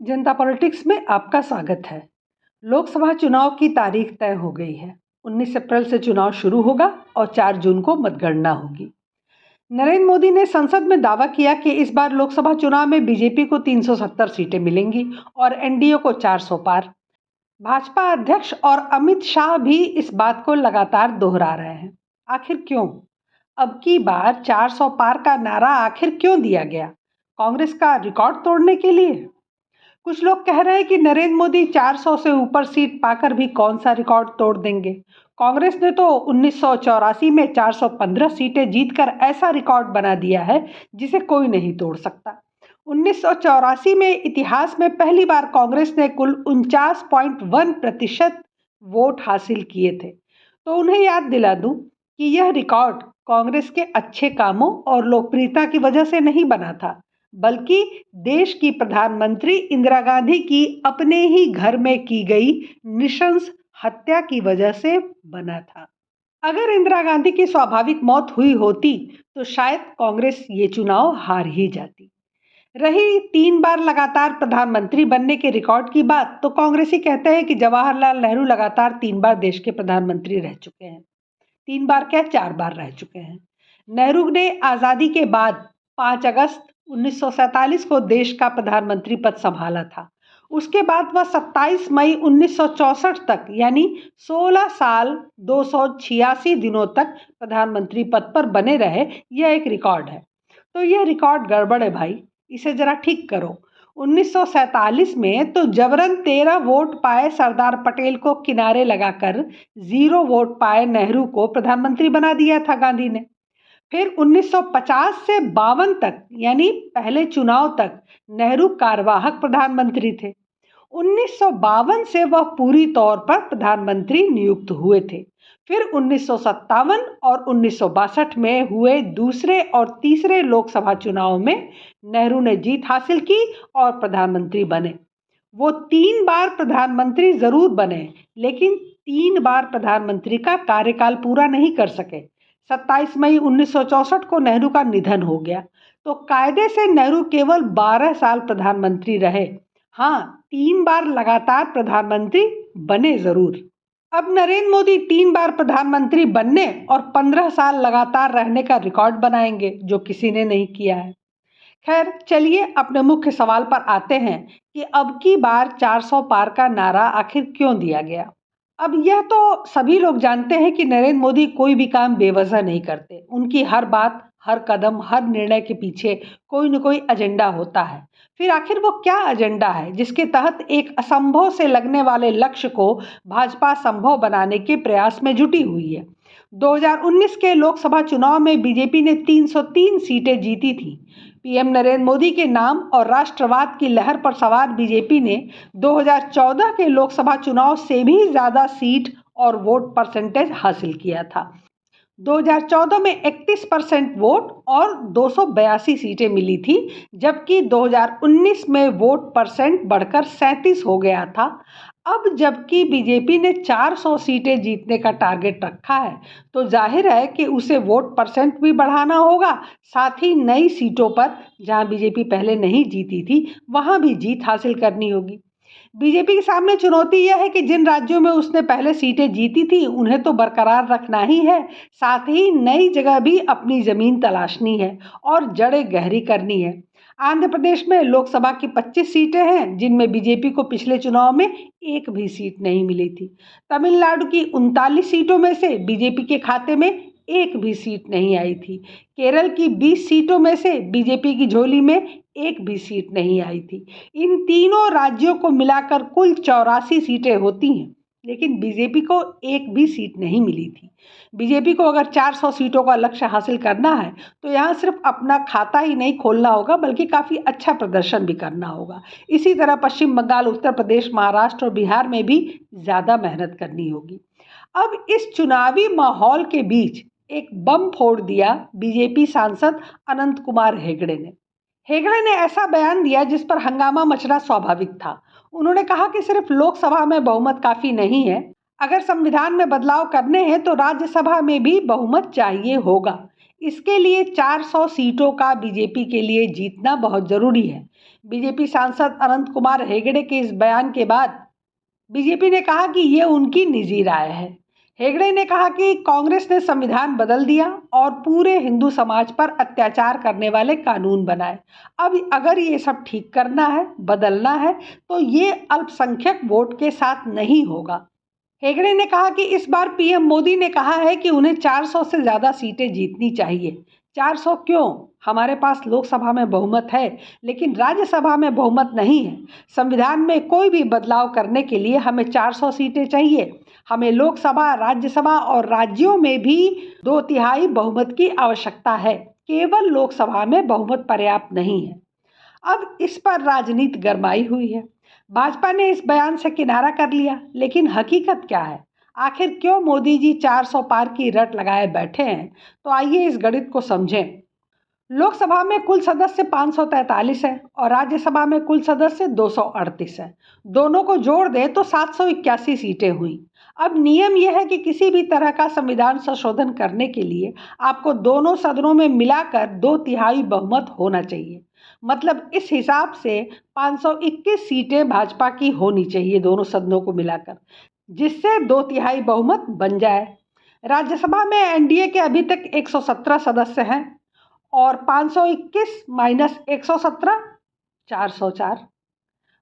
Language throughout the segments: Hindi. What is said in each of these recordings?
जनता पॉलिटिक्स में आपका स्वागत है। लोकसभा चुनाव की तारीख तय हो गई है। 19 अप्रैल से चुनाव शुरू होगा और 4 जून को मतगणना होगी। नरेंद्र मोदी ने संसद में दावा किया कि इस बार लोकसभा चुनाव में बीजेपी को 370 सीटें मिलेंगी और एनडीए को 400 पार। भाजपा अध्यक्ष और अमित शाह भी इस बात को लगातार दोहरा रहे हैं। आखिर क्यों? अब की बार 400 पार का नारा आखिर क्यों दिया गया? कांग्रेस का रिकॉर्ड तोड़ने के लिए? कुछ लोग कह रहे हैं कि नरेंद्र मोदी 400 से ऊपर सीट पाकर भी कौन सा रिकॉर्ड तोड़ देंगे। कांग्रेस ने तो 1984 में 415 सीटें जीतकर ऐसा रिकॉर्ड बना दिया है जिसे कोई नहीं तोड़ सकता। 1984 में इतिहास में पहली बार कांग्रेस ने कुल 49.1% वोट हासिल किए थे। तो उन्हें याद दिला दूं कि यह रिकॉर्ड कांग्रेस के अच्छे कामों और लोकप्रियता की वजह से नहीं बना था, बल्कि देश की प्रधानमंत्री इंदिरा गांधी की अपने ही घर में की गई नृशंस हत्या की वजह से बना था। अगर इंदिरा गांधी की स्वाभाविक मौत हुई होती तो शायद कांग्रेस ये चुनाव हार ही जाती। रही 3 बार लगातार प्रधानमंत्री बनने के रिकॉर्ड की बात, तो कांग्रेसी कहते हैं कि जवाहरलाल नेहरू लगातार 3 बार देश के प्रधानमंत्री रह चुके हैं। 3 बार क्या 4 बार रह चुके हैं। नेहरू ने आज़ादी के बाद 5 अगस्त 1947 को देश का प्रधानमंत्री पद संभाला था। उसके बाद वह 27 मई 1964 तक यानी 16 साल 286 दिनों तक प्रधानमंत्री पद पर बने रहे। यह एक रिकॉर्ड है। तो यह रिकॉर्ड गड़बड़ है भाई, इसे जरा ठीक करो। 1947 में तो जबरन 13 वोट पाए सरदार पटेल को किनारे लगाकर 0 वोट पाए नेहरू को प्रधानमंत्री बना दिया था गांधी ने। फिर 1950 से 52 तक यानी पहले चुनाव तक नेहरू कार्यवाहक प्रधानमंत्री थे। 1952 से वह पूरी तौर पर प्रधानमंत्री नियुक्त हुए थे। फिर 1957 और 1962 में हुए दूसरे और तीसरे लोकसभा चुनाव में नेहरू ने जीत हासिल की और प्रधानमंत्री बने। वो 3 बार प्रधानमंत्री जरूर बने, लेकिन 3 बार प्रधानमंत्री का कार्यकाल पूरा नहीं कर सके। 27 मई 1964 को नेहरू का निधन हो गया, तो कायदे से नेहरू केवल 12 साल प्रधानमंत्री रहे। हाँ, 3 बार लगातार प्रधानमंत्री बने जरूर। अब नरेंद्र मोदी 3 बार प्रधानमंत्री बनने और 15 साल लगातार रहने का रिकॉर्ड बनाएंगे, जो किसी ने नहीं किया है। खैर, चलिए अपने मुख्य सवाल पर आते हैं कि अब की बार 400 पार का नारा आखिर क्यों दिया गया। अब यह तो सभी लोग जानते हैं कि नरेंद्र मोदी कोई भी काम बेवजह नहीं करते। उनकी हर बात, हर कदम, हर निर्णय के पीछे कोई न कोई एजेंडा होता है। फिर आखिर वो क्या एजेंडा है जिसके तहत एक असंभव से लगने वाले लक्ष्य को भाजपा संभव बनाने के प्रयास में जुटी हुई है। 2019 के लोकसभा चुनाव में बीजेपी ने 303 सीटें जीती थी। पीएम नरेंद्र मोदी के नाम और राष्ट्रवाद की लहर पर सवार बीजेपी ने 2014 के लोकसभा चुनाव से भी ज्यादा सीट और वोट परसेंटेज हासिल किया था। 2014 में 31% वोट और 282 सीटें मिली थी, जबकि 2019 में वोट परसेंट बढ़कर 37 हो गया था। अब जबकि बीजेपी ने 400 सीटें जीतने का टारगेट रखा है, तो जाहिर है कि उसे वोट परसेंट भी बढ़ाना होगा। साथ ही नई सीटों पर जहां बीजेपी पहले नहीं जीती थी, वहां भी जीत हासिल करनी होगी। बीजेपी के सामने चुनौती यह है कि जिन राज्यों में उसने पहले सीटें जीती थी, उन्हें तो बरकरार रखना ही है, साथ ही नई जगह भी अपनी जमीन तलाशनी है और जड़ें गहरी करनी है। आंध्र प्रदेश में लोकसभा की 25 सीटें हैं, जिनमें बीजेपी को पिछले चुनाव में एक भी सीट नहीं मिली थी। तमिलनाडु की 39 सीटों में से बीजेपी के खाते में एक भी सीट नहीं आई थी। केरल की 20 सीटों में से बीजेपी की झोली में एक भी सीट नहीं आई थी। इन तीनों राज्यों को मिलाकर कुल 84 सीटें होती हैं, लेकिन बीजेपी को एक भी सीट नहीं मिली थी। बीजेपी को अगर 400 सीटों का लक्ष्य हासिल करना है, तो यहाँ सिर्फ अपना खाता ही नहीं खोलना होगा, बल्कि काफ़ी अच्छा प्रदर्शन भी करना होगा। इसी तरह पश्चिम बंगाल, उत्तर प्रदेश, महाराष्ट्र और बिहार में भी ज़्यादा मेहनत करनी होगी। अब इस चुनावी माहौल के बीच एक बम फोड़ दिया बीजेपी सांसद अनंत कुमार हेगड़े ने। हेगड़े ने ऐसा बयान दिया जिस पर हंगामा मचना स्वाभाविक था। उन्होंने कहा कि सिर्फ लोकसभा में बहुमत काफी नहीं है, अगर संविधान में बदलाव करने हैं तो राज्यसभा में भी बहुमत चाहिए होगा। इसके लिए 400 सीटों का बीजेपी के लिए जीतना बहुत जरूरी है। बीजेपी सांसद अनंत कुमार हेगड़े के इस बयान के बाद बीजेपी ने कहा कि ये उनकी निजी राय है। हेगड़े ने कहा कि कांग्रेस ने संविधान बदल दिया और पूरे हिंदू समाज पर अत्याचार करने वाले कानून बनाए। अब अगर ये सब ठीक करना है, बदलना है, तो ये अल्पसंख्यक वोट के साथ नहीं होगा। हेगड़े ने कहा कि इस बार पीएम मोदी ने कहा है कि उन्हें 400 से ज़्यादा सीटें जीतनी चाहिए। 400 क्यों? हमारे पास लोकसभा में बहुमत है, लेकिन राज्यसभा में बहुमत नहीं है। संविधान में कोई भी बदलाव करने के लिए हमें 400 सीटें चाहिए। हमें लोकसभा, राज्यसभा और राज्यों में भी 2/3 बहुमत की आवश्यकता है। केवल लोकसभा में बहुमत पर्याप्त नहीं है। अब इस पर राजनीति गरमाई हुई है। भाजपा ने इस बयान से किनारा कर लिया, लेकिन हकीकत क्या है? आखिर क्यों मोदी जी 400 पार की रट लगाए बैठे हैं? तो आइए इस गणित को समझें। लोकसभा में कुल सदस्य 543 है और राज्यसभा में कुल सदस्य 238 है। दोनों को जोड़ दें तो 781 सीटें हुई। अब नियम यह है कि किसी भी तरह का संविधान संशोधन करने के लिए आपको दोनों सदनों में मिलाकर 2/3 बहुमत होना चाहिए। मतलब इस हिसाब से 521 सीटें भाजपा की होनी चाहिए दोनों सदनों को मिलाकर, जिससे 2/3 बहुमत बन जाए। राज्यसभा में एनडीए के अभी तक 117 सदस्य हैं और 521 माइनस 117 404।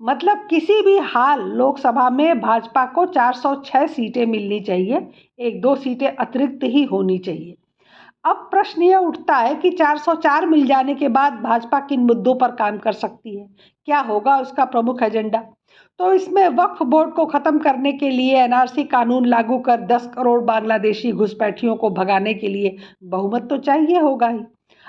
मतलब किसी भी हाल लोकसभा में भाजपा को 406 सीटें मिलनी चाहिए, 1-2 सीटें अतिरिक्त ही होनी चाहिए। अब प्रश्न यह उठता है कि 404 मिल जाने के बाद भाजपा किन मुद्दों पर काम कर सकती है, क्या होगा उसका प्रमुख एजेंडा? तो इसमें वक्फ बोर्ड को खत्म करने के लिए एनआरसी कानून लागू कर 10 करोड़ बांग्लादेशी घुसपैठियों को भगाने के लिए बहुमत तो चाहिए होगा ही।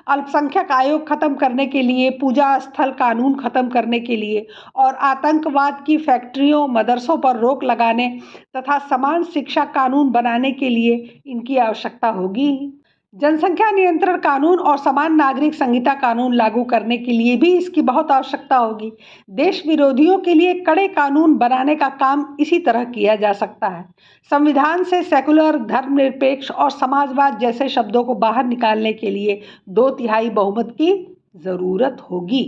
अल्पसंख्यक आयोग खत्म करने के लिए, पूजा स्थल कानून खत्म करने के लिए और आतंकवाद की फैक्ट्रियों, मदरसों पर रोक लगाने तथा समान शिक्षा कानून बनाने के लिए इनकी आवश्यकता होगी ही। जनसंख्या नियंत्रण कानून और समान नागरिक संहिता कानून लागू करने के लिए भी इसकी बहुत आवश्यकता होगी। देश विरोधियों के लिए कड़े कानून बनाने का काम इसी तरह किया जा सकता है। संविधान से सेकुलर, धर्मनिरपेक्ष और समाजवाद जैसे शब्दों को बाहर निकालने के लिए 2/3 बहुमत की जरूरत होगी।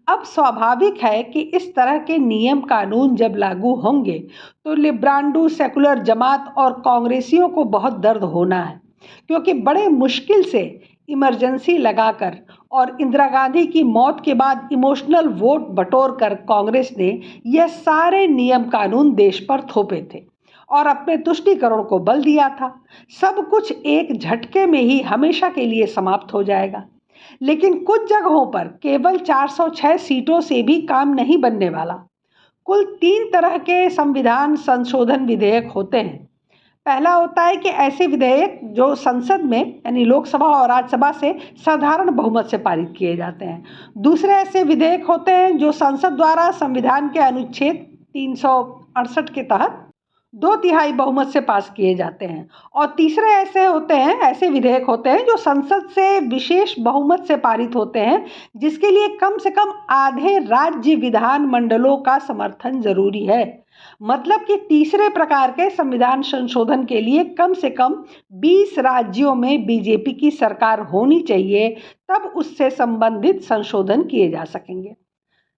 अब स्वाभाविक है कि इस तरह के नियम कानून जब लागू होंगे तो लिब्रांडू, सेकुलर जमात और कांग्रेसियों को बहुत दर्द होना है, क्योंकि बड़े मुश्किल से इमरजेंसी लगाकर और इंदिरा गांधी की मौत के बाद इमोशनल वोट बटोर कर कांग्रेस ने यह सारे नियम कानून देश पर थोपे थे और अपने तुष्टीकरण को बल दिया था। सब कुछ एक झटके में ही हमेशा के लिए समाप्त हो जाएगा। लेकिन कुछ जगहों पर केवल 406 सीटों से भी काम नहीं बनने वाला। कुल 3 तरह के संविधान संशोधन विधेयक होते हैं। पहला होता है कि ऐसे विधेयक जो संसद में यानी लोकसभा और राज्यसभा से साधारण बहुमत से पारित किए जाते हैं। दूसरे ऐसे विधेयक होते हैं जो संसद द्वारा संविधान के अनुच्छेद 368 के तहत 2/3 बहुमत से पास किए जाते हैं। और तीसरे ऐसे विधेयक होते हैं जो संसद से विशेष बहुमत से पारित होते हैं, जिसके लिए कम से कम आधे राज्य विधान मंडलों का समर्थन जरूरी है। मतलब कि तीसरे प्रकार के संविधान संशोधन के लिए कम से कम 20 राज्यों में बीजेपी की सरकार होनी चाहिए, तब उससे संबंधित संशोधन किए जा सकेंगे।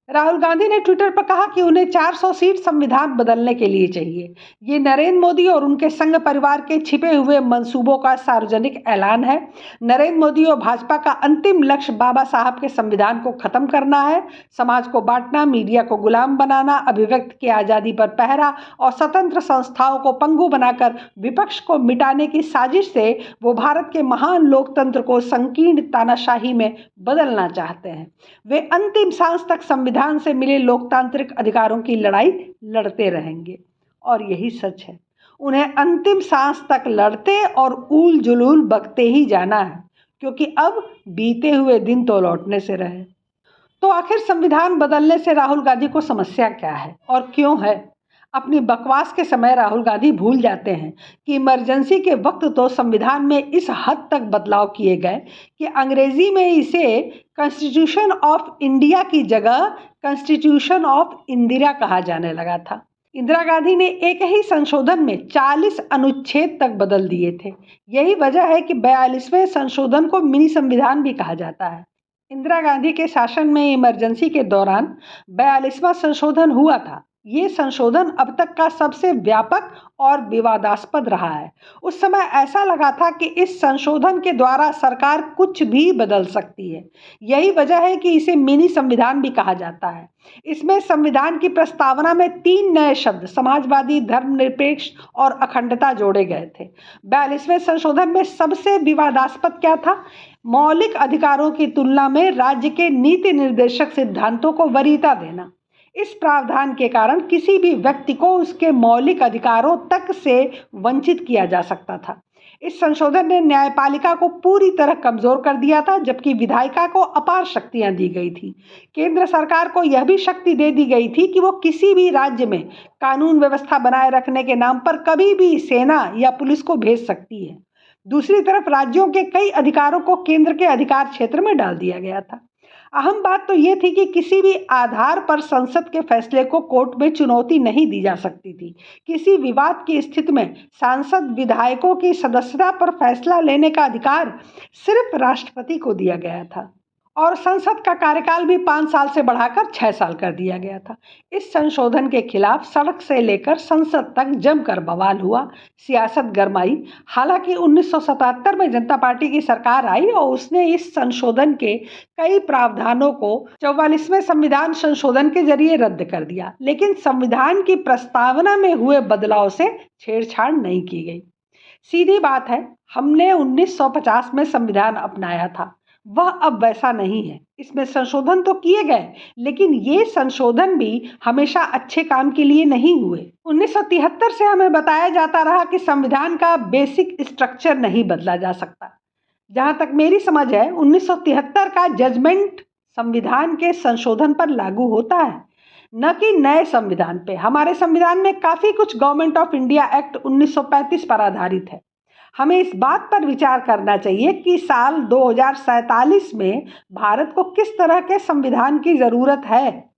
राहुल गांधी ने ट्विटर पर कहा कि उन्हें 400 सीट संविधान बदलने के लिए चाहिए। ये नरेंद्र मोदी और उनके संघ परिवार के छिपे हुए मंसूबों का सार्वजनिक ऐलान है। नरेंद्र मोदी और भाजपा का अंतिम लक्ष्य बाबा साहब के संविधान को खत्म करना है, समाज को बांटना, मीडिया को गुलाम बनाना, अभिव्यक्ति की आज़ादी पर पहरा और स्वतंत्र संस्थाओं को पंगु बनाकर विपक्ष को मिटाने की साजिश से वो भारत के महान लोकतंत्र को संकीर्ण तानाशाही में बदलना चाहते हैं। वे अंतिम सांस तक संविधान से मिले लोकतांत्रिक अधिकारों की लड़ाई लड़ते रहेंगे और यही सच है। उन्हें अंतिम सांस तक लड़ते और ऊल जुलूल बकते ही जाना है, क्योंकि अब बीते हुए दिन तो लौटने से रहे। तो आखिर संविधान बदलने से राहुल गांधी को समस्या क्या है और क्यों है? अपनी बकवास के समय राहुल गांधी भूल जाते हैं कि इमरजेंसी के वक्त तो संविधान में इस हद तक बदलाव किए गए कि अंग्रेजी में इसे कॉन्स्टिट्यूशन ऑफ इंडिया की जगह कॉन्स्टिट्यूशन ऑफ इंदिरा कहा जाने लगा था। इंदिरा गांधी ने एक ही संशोधन में 40 अनुच्छेद तक बदल दिए थे। यही वजह है कि 42वें संशोधन को मिनी संविधान भी कहा जाता है। इंदिरा गांधी के शासन में इमरजेंसी के दौरान 42वां संशोधन हुआ था। ये संशोधन अब तक का सबसे व्यापक और विवादास्पद रहा है। उस समय ऐसा लगा था कि इस संशोधन के द्वारा सरकार कुछ भी बदल सकती है। यही वजह है कि इसे मिनी संविधान भी कहा जाता है। इसमें संविधान की प्रस्तावना में 3 नए शब्द समाजवादी, धर्मनिरपेक्ष और अखंडता जोड़े गए थे। 42वें संशोधन में सबसे विवादास्पद क्या था? मौलिक अधिकारों की तुलना में राज्य के नीति निर्देशक सिद्धांतों को वरीयता देना। इस प्रावधान के कारण किसी भी व्यक्ति को उसके मौलिक अधिकारों तक से वंचित किया जा सकता था। इस संशोधन ने न्यायपालिका को पूरी तरह कमजोर कर दिया था, जबकि विधायिका को अपार शक्तियां दी गई थी। केंद्र सरकार को यह भी शक्ति दे दी गई थी कि वो किसी भी राज्य में कानून व्यवस्था बनाए रखने के नाम पर कभी भी सेना या पुलिस को भेज सकती है। दूसरी तरफ राज्यों के कई अधिकारों को केंद्र के अधिकार क्षेत्र में डाल दिया गया था। अहम बात तो ये थी कि किसी भी आधार पर संसद के फैसले को कोर्ट में चुनौती नहीं दी जा सकती थी। किसी विवाद की स्थिति में सांसद विधायकों की सदस्यता पर फैसला लेने का अधिकार सिर्फ राष्ट्रपति को दिया गया था और संसद का कार्यकाल भी 5 साल से बढ़ाकर 6 साल कर दिया गया था। इस संशोधन के खिलाफ सड़क से लेकर संसद तक जमकर बवाल हुआ, सियासत गरमाई। हालांकि 1977 में जनता पार्टी की सरकार आई और उसने इस संशोधन के कई प्रावधानों को 44वें संविधान संशोधन के जरिए रद्द कर दिया, लेकिन संविधान की प्रस्तावना में हुए बदलाव से छेड़छाड़ नहीं की गई। सीधी बात है, हमने 1950 में संविधान अपनाया था, वह अब वैसा नहीं है। इसमें संशोधन तो किए गए, लेकिन ये संशोधन भी हमेशा अच्छे काम के लिए नहीं हुए। 1973 से हमें बताया जाता रहा कि संविधान का बेसिक स्ट्रक्चर नहीं बदला जा सकता। जहां तक मेरी समझ है, 1973 का जजमेंट संविधान के संशोधन पर लागू होता है, न कि नए संविधान पे। हमारे संविधान में काफी कुछ गवर्नमेंट ऑफ इंडिया एक्ट 1935 पर आधारित है। हमें इस बात पर विचार करना चाहिए कि साल 2047 में भारत को किस तरह के संविधान की जरूरत है।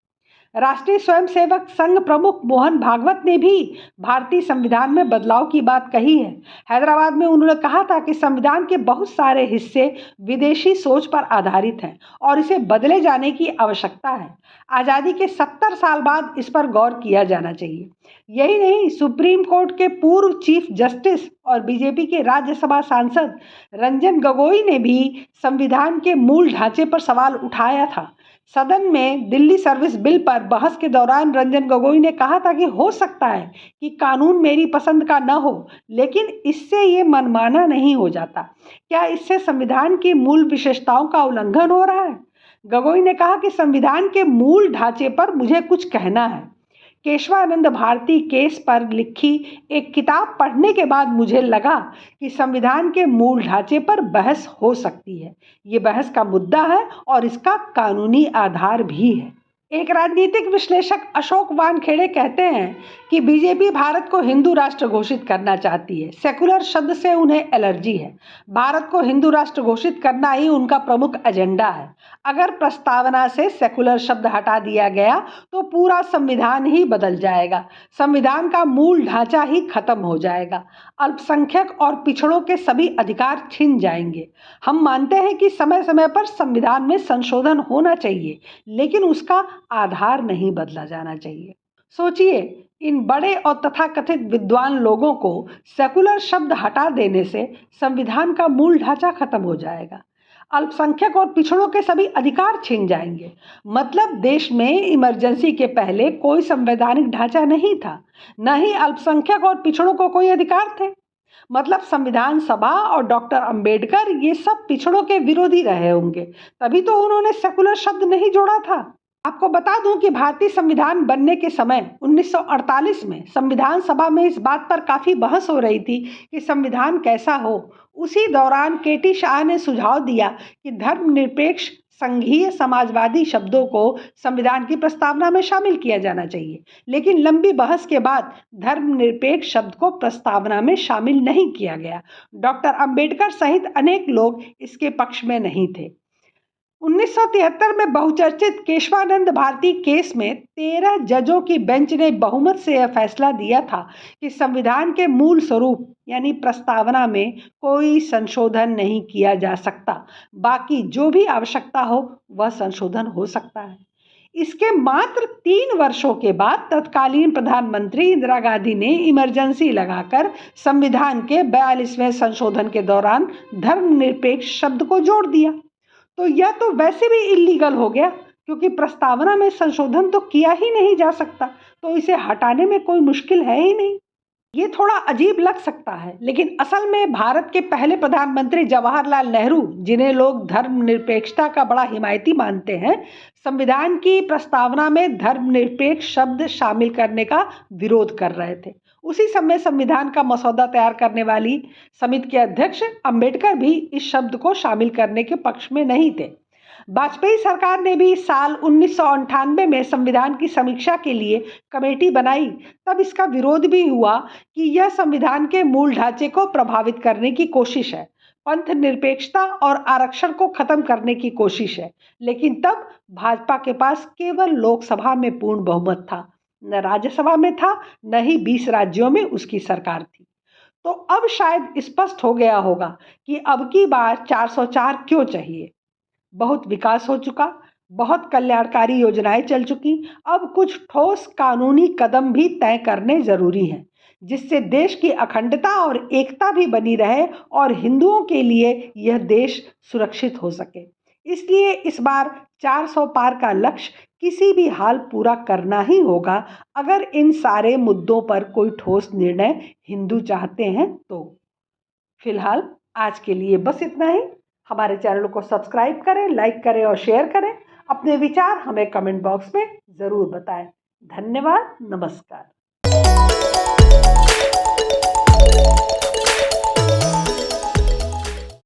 राष्ट्रीय स्वयंसेवक संघ प्रमुख मोहन भागवत ने भी भारतीय संविधान में बदलाव की बात कही है। हैदराबाद में उन्होंने कहा था कि संविधान के बहुत सारे हिस्से विदेशी सोच पर आधारित हैं और इसे बदले जाने की आवश्यकता है। आज़ादी के 70 साल बाद इस पर गौर किया जाना चाहिए। यही नहीं, सुप्रीम कोर्ट के पूर्व चीफ जस्टिस और बीजेपी के राज्यसभा सांसद रंजन गोगोई ने भी संविधान के मूल ढांचे पर सवाल उठाया था। सदन में दिल्ली सर्विस बिल पर बहस के दौरान रंजन गोगोई ने कहा था कि हो सकता है कि कानून मेरी पसंद का न हो, लेकिन इससे ये मनमाना नहीं हो जाता। क्या इससे संविधान की मूल विशेषताओं का उल्लंघन हो रहा है? गोगोई ने कहा कि संविधान के मूल ढांचे पर मुझे कुछ कहना है। केशवानंद भारती केस पर लिखी एक किताब पढ़ने के बाद मुझे लगा कि संविधान के मूल ढांचे पर बहस हो सकती है। ये बहस का मुद्दा है और इसका कानूनी आधार भी है। एक राजनीतिक विश्लेषक अशोक वानखेड़े कहते हैं कि बीजेपी भारत को हिंदू राष्ट्र घोषित करना चाहती है। सेकुलर शब्द से उन्हें एलर्जी है। भारत को हिंदू राष्ट्र घोषित करना ही उनका प्रमुख एजेंडा है। अगर प्रस्तावना से सेकुलर शब्द हटा दिया गया तो पूरा संविधान ही बदल जाएगा। संविधान का मूल ढांचा ही खत्म हो जाएगा। अल्पसंख्यक और पिछड़ों के सभी अधिकार छिन जाएंगे। हम मानते हैं कि समय समय पर संविधान में संशोधन होना चाहिए, लेकिन उसका आधार नहीं बदला जाना चाहिए। सोचिए, इन बड़े और तथाकथित विद्वान लोगों को सेकुलर शब्द हटा देने से संविधान का मूल ढांचा खत्म हो जाएगा। अल्पसंख्यक और पिछड़ों के सभी अधिकार छिन जाएंगे। मतलब देश में इमरजेंसी के पहले कोई संवैधानिक ढांचा नहीं था, न ही अल्पसंख्यक और पिछड़ों को कोई अधिकार थे। मतलब संविधान सभा और डॉक्टर अंबेडकर ये सब पिछड़ों के विरोधी रहे होंगे, तभी तो उन्होंने सेकुलर शब्द नहीं जोड़ा था। आपको बता दूं कि भारतीय संविधान बनने के समय 1948 में संविधान सभा में इस बात पर काफी बहस हो रही थी कि संविधान कैसा हो। उसी दौरान केटी शाह ने सुझाव दिया कि धर्मनिरपेक्ष, संघीय, समाजवादी शब्दों को संविधान की प्रस्तावना में शामिल किया जाना चाहिए, लेकिन लंबी बहस के बाद धर्मनिरपेक्ष शब्द को प्रस्तावना में शामिल नहीं किया गया। डॉक्टर अंबेडकर सहित अनेक लोग इसके पक्ष में नहीं थे। 1973 में बहुचर्चित केशवानंद भारती केस में 13 जजों की बेंच ने बहुमत से यह फैसला दिया था कि संविधान के मूल स्वरूप यानी प्रस्तावना में कोई संशोधन नहीं किया जा सकता। बाकी जो भी आवश्यकता हो वह संशोधन हो सकता है। इसके मात्र 3 वर्षों के बाद तत्कालीन प्रधानमंत्री इंदिरा गांधी ने इमरजेंसी लगाकर संविधान के 42वें संशोधन के दौरान धर्मनिरपेक्ष शब्द को जोड़ दिया। तो यह तो वैसे भी इलीगल हो गया, क्योंकि प्रस्तावना में संशोधन तो किया ही नहीं जा सकता, तो इसे हटाने में कोई मुश्किल है ही नहीं। ये थोड़ा अजीब लग सकता है, लेकिन असल में भारत के पहले प्रधानमंत्री जवाहरलाल नेहरू, जिन्हें लोग धर्मनिरपेक्षता का बड़ा हिमायती मानते हैं, संविधान की प्रस्तावना में धर्मनिरपेक्ष शब्द शामिल करने का विरोध कर रहे थे। उसी समय संविधान का मसौदा तैयार करने वाली समिति के अध्यक्ष अंबेडकर भी इस शब्द को शामिल करने के पक्ष में नहीं थे। वाजपेयी सरकार ने भी साल 1998 में संविधान की समीक्षा के लिए कमेटी बनाई। तब इसका विरोध भी हुआ कि यह संविधान के मूल ढांचे को प्रभावित करने की कोशिश है, पंथ निरपेक्षता और आरक्षण को खत्म करने की कोशिश है। लेकिन तब भाजपा के पास केवल लोकसभा में पूर्ण बहुमत था, न राज्यसभा में था, न ही 20 राज्यों में उसकी सरकार थी। तो अब शायद स्पष्ट हो गया होगा कि अब की बार 404 क्यों चाहिए। बहुत विकास हो चुका, बहुत कल्याणकारी योजनाएं चल चुकी, अब कुछ ठोस कानूनी कदम भी तय करने जरूरी हैं, जिससे देश की अखंडता और एकता भी बनी रहे और हिंदुओं के लिए यह देश सुरक्षित हो सके। इसलिए इस बार 400 पार का लक्ष्य किसी भी हाल पूरा करना ही होगा, अगर इन सारे मुद्दों पर कोई ठोस निर्णय हिंदू चाहते हैं तो। फिलहाल आज के लिए बस इतना ही। हमारे चैनल को सब्सक्राइब करें, लाइक करें और शेयर करें। अपने विचार हमें कमेंट बॉक्स में ज़रूर बताएं। धन्यवाद, नमस्कार।